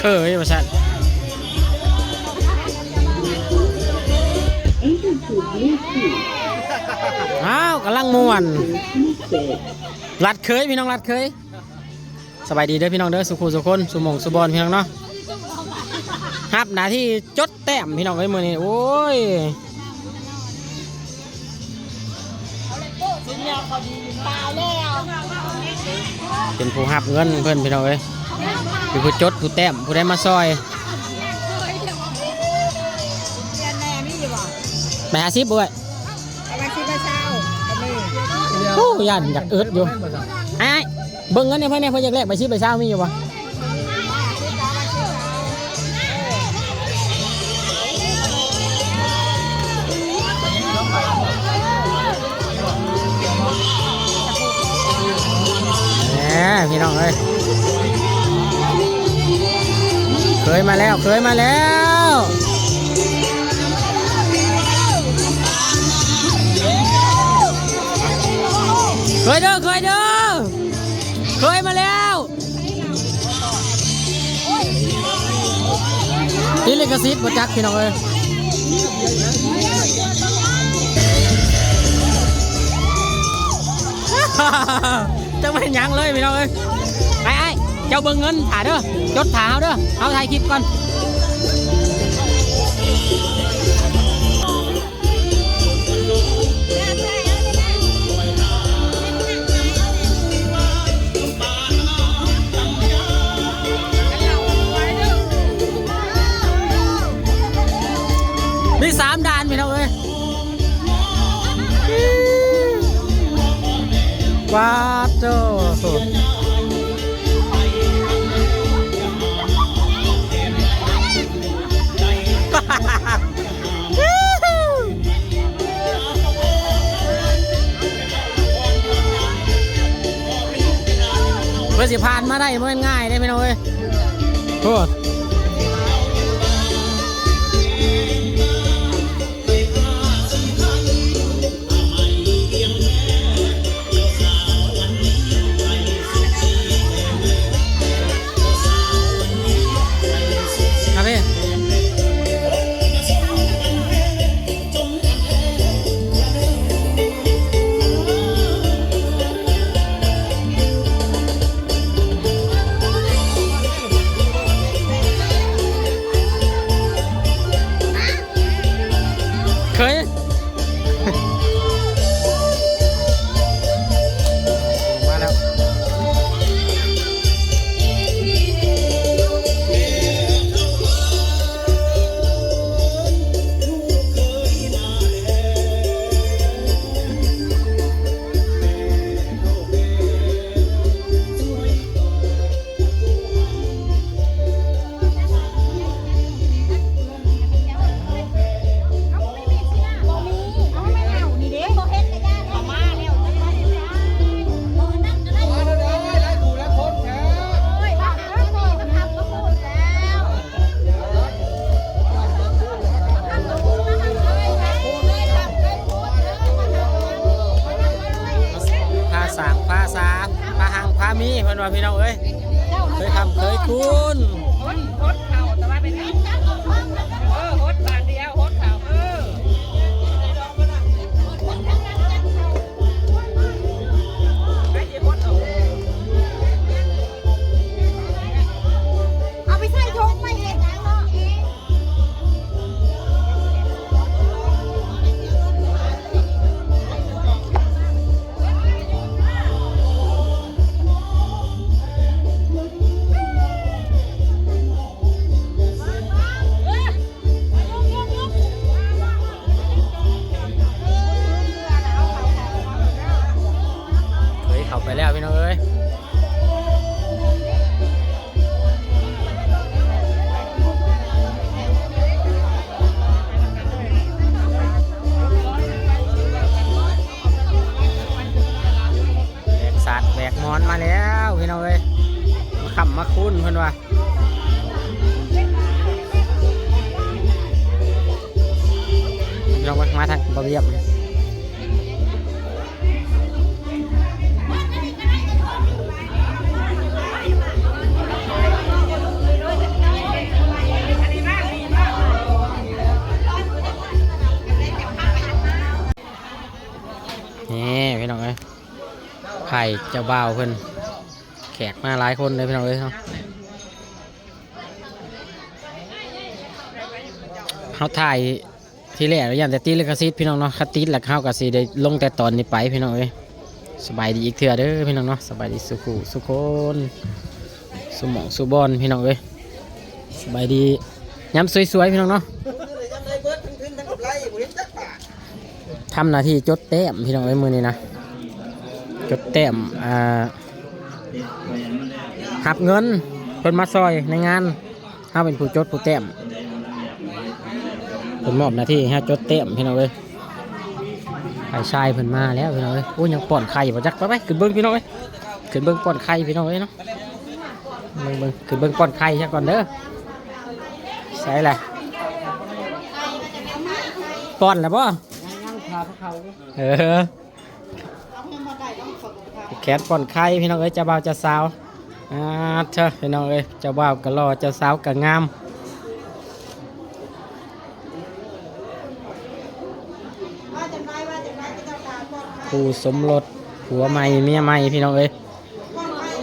เคยว่าซั่นอ้าวกำลังม่วนรัดเคยพี่น้องรัดเคยสบายดีเด้อพี่น้องเด้อสุขุสุคนสุหมงสุบอลพี่น้องเนาะครับหน้าที่จดแต้มพี่น้องเอ้ยมื้อนี้โอ้ยเป็นผู้หับเงินเพิ่นพี่น้องเอ้ยเป็นผู้จดผู้แต้มผู้ได้มาซอยไปหาซิบด้วยโอ้ยันอยากเอิดอยู่ไอ้เบิ่งเงินเนี่ยเพื่อนเนี่ยเพื่อนอยากแลกไปซิบไปเช้ามีอยู่ปะพี่น้องเอ้ยเคยมาแล้วเคยมาแล้วเคยเด้อเคยเด้อเคยมาแล้วนี่ลิขสิทธิ์มาจักพี่น้องเอ้ยจะไม่ยังเลยพี่น้องเอ้ยไอ้เจ้าเบิ่งเงินถ่ายเด้อจดถ่ายเอาเด้อเอาถ่ายคลิปก่อนมี3ด่านพี่น้องเอ้ยว้าโจ้เพื่อสิผ่านมาได้ไม่ง่ายได้พี่น้องเอ้ยโอ้เคยมาแล้วมีเพื่อนว่าพี่น้องเอ้ยเคยทำเคยคุณโฮดเข่าแต่ว่าเป็นโฮดบานเดียวโฮดเข่าเอาไปใส่ถุงไม่เห็นนะเนาะไปแล้วพี่น้องเอ้ยแบกสัตว์แบกมอนมาแล้วพี่น้องเอ้ยมาขำมาคุ้นเพื่อนว่าเรามาทางบะเบียบ ายเจ้าบ่าวเพิ่นแขกมาหลายคนเลยพี่น้องเอ้ยเนาะเฮาถ่ายที่แรกแล้วยันแต่ตีลิขสิทธิ์พี่น้องเนาะคัดติดแล้วเฮาก็สิได้ลงแต่ตอนนี้ไปพี่น้องเอ้ยสบายดีอีกเทื่อเด้อพี่น้องเนาะสบายดีสุขุสุคนสุหมองสุบอนพี่น้องเอ้ยสบายดีย้ำสวยๆพี่น้องเนาะทำหน้าที่จดแต้มพี่น้องเอ้ยมือนี้นะจดแต้มหับเงินเพิ่นมาซอยในงานเฮาเป็นผู้จดผู้แต้มเพิ่นมอบหน้าที่ให้จดแต้มพี่น้องเอ้ยไอ้ชายเพิ่นมาแล้วพี่น้องเอ้ยโอ้ยังป้อนไข่บ่จักไปขึ้นเบิ่งพี่น้องเอ้ยขึ้นเบิ่งป้อนไข่พี่น้องเอ้ยเนาะเบิ่งขึ้นเบิ่งป้อนไข่ซะก่อนเด้อใช่แหละป้อนแล้วบ่เออแขนป้อนไข่พี่น้องเอ้ยเจ้าบ่าวเจ้าสาวเธอพี่น้องเอ้ยเจ้าบ่าวก็รอเจ้าสาวก็งามผู้สมรสผัวใหม่เมียใหม่พี่น้องเอ้ย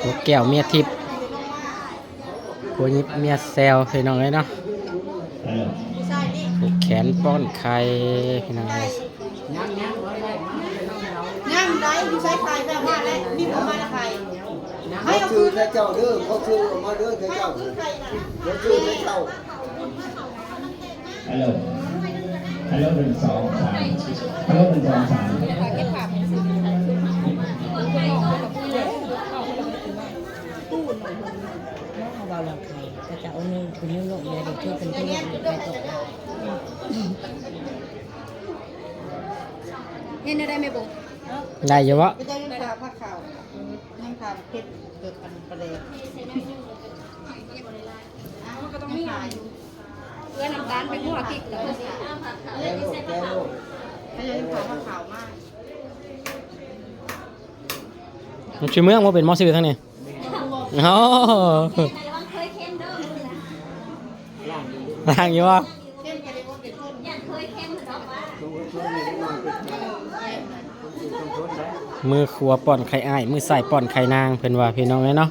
ผัวแก้วเมียทิพย์ผัวยิบเมียแซวพี่น้องเอ้ยเนาะผูกแขนป้อนไข่พี่น้องเอ้ยย่างได้ดูใช้ไฟแบบว่าได้มีประมาณอะไรให้เอาคืนเจ้าเด้อเขาคือมาเด้อเจ้าเขาคือเจ้าฮัลโหลฮัลโหล1 2 3ฮัลโหล1 2 3เราหลังไข่ก็จะเอาเนื้อเป็นเนื้อลงเลยเด็กที่เป็นที่ไปตกเห็นได้ไหมบุ๊กได้อยู่วะไม่ได้ยังข่าวผ้าขาวยังข่าวเพชรเกิดปันประเดี๋ยวก็ต้องมีเพื่อน้ำตาลไปหัวพริกแล้วถ้ายังข่าวผ้าขาวมากมันชื่อเมืองว่าเป็นมอสื่อทั้งนี้อ๋อล่างอยู่วะมือขวาป้อนไข่อ้ายมือใส่ป้อนไข่นางเพิ่นว่าพี่น้องเลยเนาะ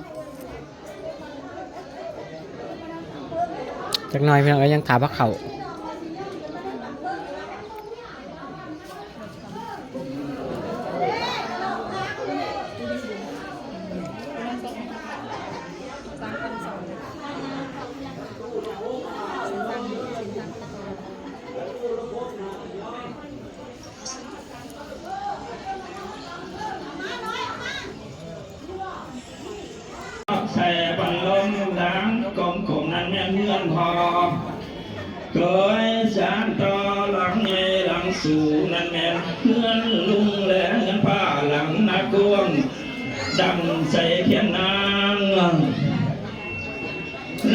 จักหน่อยพี่น้องก็ยังถามว่าเขาแช่ปันลมล้างกลมกลมนั้นแม่เงื่อนพอเคยสานต่อหลังเงหลังสู่นั่นแม่เงื่อนลุงแหลงเงินผ้าหลังนักกวงดำใส่เพียงนาง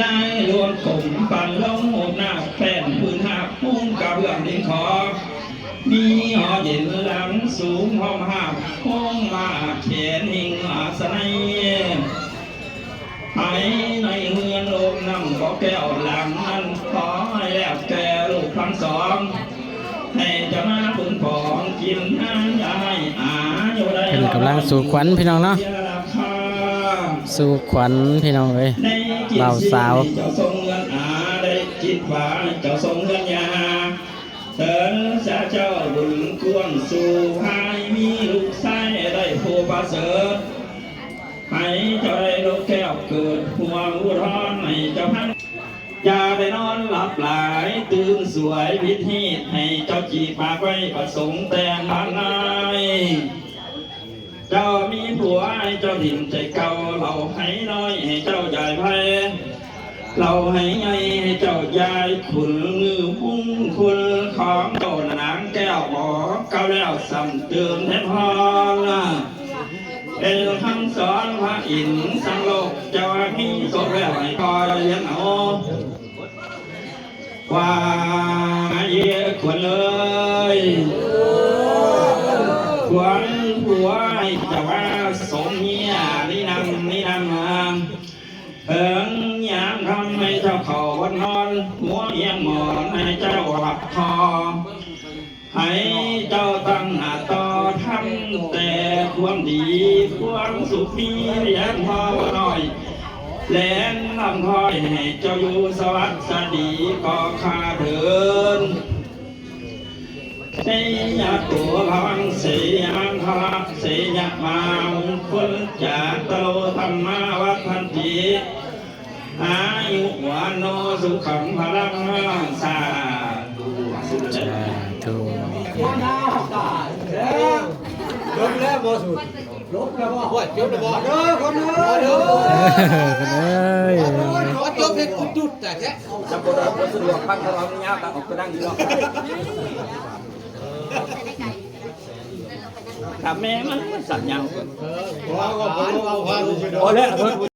ลายรวมกลมปันลมหดหน้าแป้นพื้นหักพุ่งกระเบื้องดินขอมีหอเย็นหลังสูงห้องหักห้องมาเขียนหิงอาสนัยไอ้ในเมืองโลกนั่งขอแก้วหลังนั้นขอให้แล้วแก่ลูกทั้งสองให้จะมาพึ่งผองกินน้ำยาให้อยู่ได้เพิ่นกำลังสู่ขวัญพี่น้องเนาะสู่ขวัญพี่น้องเลยบ่าวสาวเจ้าทรงเงินได้กินฝาเจ้าทรงเงินยาเถิดเจ้าบุญกวงสู่ให้มีลูกชายได้ผู้ประเสริฐให้เจ้าได้ลูกแก้วเกิดหัวอุทธรให้เจ้าพันอย่าได้นอนหลับหลายตื่นสวยพิธีให้เจ้าจีปากไว้ประสงค์แต่งงานนายเจ้ามีผัวให้เจ้าดิ่มใจเก่าเราให้น้อยให้เจ้าใหญ่ไพเราให้ใหญ่ให้เจ้าใหญ่ขุนมือพุ่งคุณของเจ้านางแก้วหมอเก้าแล้วสำเตือนแทนพรเป็นคำสอนพระอินทร์สังโลกเจ้ามีสมแล้วให้คอยเลี้ยงเอาว่าเยี่ยขวัญเลยขวัญผัวจะว่าสมเมียนี่นำยามทำให้เจ้าเขาวันนอนหัวเอียงหมอนให้เจ้าหลับคอให้เจ้าตั้งหน้าต่อทำแต่ความดีความ มีเหรียญพ่อน้อยแหลนลำห้อยให้เจ้าอยู่สวัสดีก็ข้าเดินเสียตัวพังเสียงพระเสียมามงคลจากตโลธรรมาวัฒนติอายุวันโนสุขังพลังสาธุสุด ถูก ลบแล้วบ่สุดลบแล้วบ่จบแล้วบ่เด้อคนเด้อเด้อ คนเอ้ย ขอจบให้คุณจุดแต่แท้ จำบ่ได้บ่สะดวกฟังตลอดนี่ยาวก็ออกไปนั่งอยู่หรอก ถ้าแม่มันสัญญาณ ว่าก็บ่เอาพาไป โอ้แล้ว